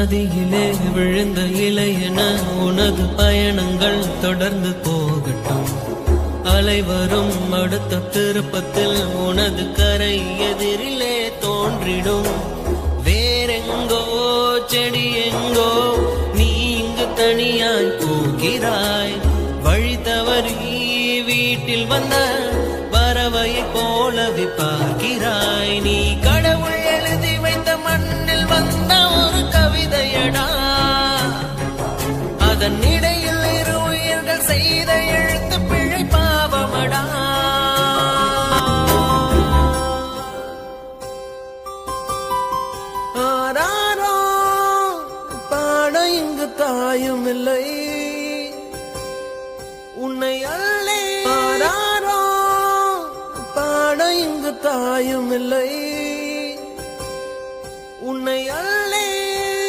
நதியிலே விழுந்த இலை என உனது பயணங்கள் தொடர்ந்து போகட்டும். அலைவரும் அடுத்த திருப்பத்தில் உனது கரை எதிரிலே தோன்றிடும். வேறெங்கோ செடி எங்கோ நீ இங்கு தனியாய் போகிறாய். வழி தவறி வீட்டில் வந்த பறவையை போலவே பார்க்கிறாய். நீ கடவுள் எழுதி வைத்த மண்ணில் வந்த ஒரு கவிதையடா. அதன் இடையில் இரு உயிர்கள் செய்த எழுத்து பிழை பாவமடா. ஆராரோ பாட இங்கு தாயும் இல்லை உன்னை அல்லே. ஆராரோ பாட இங்கு தாயும் இல்லை.